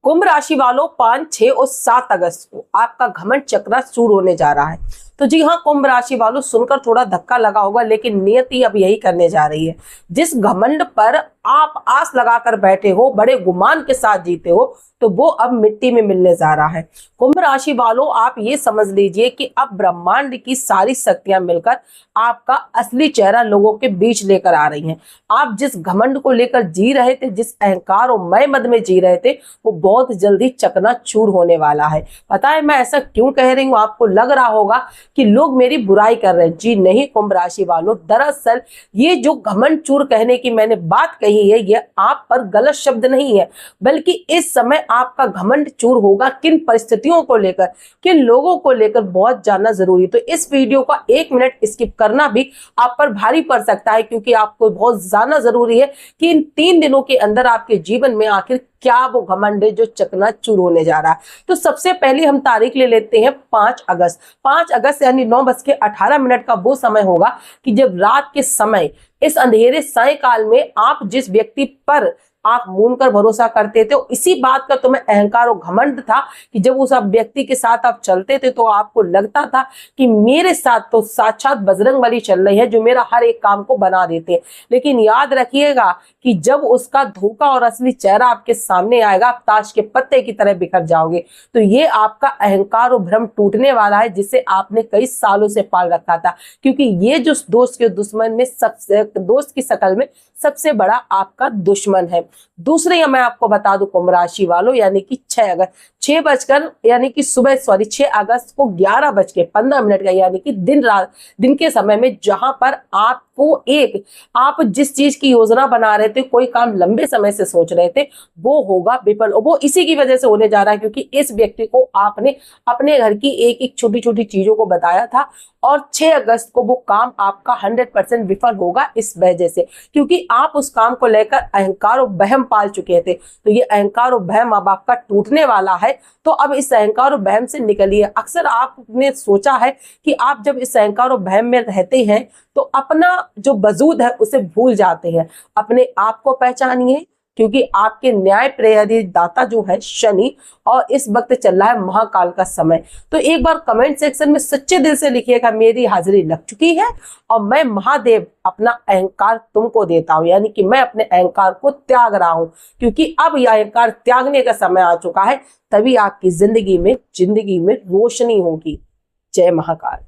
कुंभ राशि वालों 5, 6 और 7 अगस्त को आपका घमंड चक्राचूर होने जा रहा है। तो जी हाँ, कुंभ राशि वालों सुनकर थोड़ा धक्का लगा होगा, लेकिन नियति अब यही करने जा रही है। जिस घमंड पर आप आस लगाकर बैठे हो, बड़े गुमान के साथ जीते हो, तो वो अब मिट्टी में मिलने जा रहा है। कुंभ राशि वालों, आप ये समझ लीजिए कि अब ब्रह्मांड की सारी शक्तियां मिलकर आपका असली चेहरा लोगों के बीच लेकर आ रही हैं। आप जिस घमंड को लेकर जी रहे थे, जिस अहंकार और मय मद में जी रहे थे, वो बहुत जल्दी चकनाचूर होने वाला है। पता है मैं ऐसा क्यों कह रही हूँ? आपको लग रहा होगा कि लोग मेरी बुराई कर रहे हैं। जी नहीं कुंभ राशि वालों, दरअसल ये जो घमंड चूर कहने की मैंने बात कही है, ये आप पर गलत शब्द नहीं है, बल्कि इस समय आपका घमंड चूर होगा किन परिस्थितियों को लेकर, किन लोगों को लेकर, बहुत जानना जरूरी। तो इस वीडियो का 1 मिनट स्किप करना भी आप पर भारी पड़ सकता है, क्योंकि आपको बहुत जानना जरूरी है कि इन 3 दिनों के अंदर आपके जीवन में आखिर क्या वो घमंड है जो चकनाचूर होने जा रहा है। तो सबसे पहले हम तारीख ले लेते हैं 5 अगस्त। 5 अगस्त यानी 9:18 का वो समय होगा कि जब रात के समय इस अंधेरे सायकाल में आप जिस व्यक्ति पर आंख मूंद कर भरोसा करते थे, इसी बात का तुम्हें अहंकार और घमंड था कि जब उस व्यक्ति के साथ आप चलते थे तो आपको लगता था कि मेरे साथ तो साक्षात बजरंगबली चल रही है, जो मेरा हर एक काम को बना देते हैं। लेकिन याद रखिएगा कि जब उसका धोखा और असली चेहरा आपके सामने आएगा, आप ताश के पत्ते की तरह बिखर जाओगे। तो ये आपका अहंकार और भ्रम टूटने वाला है, जिसे आपने कई सालों से पाल रखा था, क्योंकि ये जो दोस्त के दुश्मन में सबसे, दोस्त की शकल में सबसे बड़ा आपका दुश्मन है। दूसरे मैं आपको बता दूं कुंभ राशि वालों, यानी कि 6 अगस्त 6 बजकर यानी कि सुबह 6 अगस्त को 11:15 का, यानी कि दिन के समय में, जहां पर आप जिस चीज की योजना बना रहे थे, कोई काम लंबे समय से सोच रहे थे, वो होगा विफल। वो इसी की वजह से होने जा रहा है, क्योंकि इस व्यक्ति को आपने अपने घर की एक एक छोटी छोटी चीजों को बताया था, और 6 अगस्त को वो काम आपका 100% विफल होगा इस वजह से, क्योंकि आप उस काम को लेकर अहंकार और वहम पाल चुके थे। तो ये अहंकार और वहम अब आपका टूटने वाला है। तो अब इस अहंकार और वहम से निकलिए। अक्सर आपने सोचा है कि आप जब इस अहंकार और वहम में रहते हैं तो अपना जो वजूद है उसे भूल जाते हैं। अपने आप को पहचानिए, क्योंकि आपके न्याय प्रेरक दाता जो है शनि, और इस वक्त चल रहा है महाकाल का समय। तो एक बार कमेंट सेक्शन में सच्चे दिल से लिखिएगा, मेरी हाजिरी लग चुकी है और मैं महादेव अपना अहंकार तुमको देता हूं, यानी कि मैं अपने अहंकार को त्याग रहा हूं, क्योंकि अब यह अहंकार त्यागने का समय आ चुका है। तभी आपकी जिंदगी में रोशनी होगी। जय महाकाल।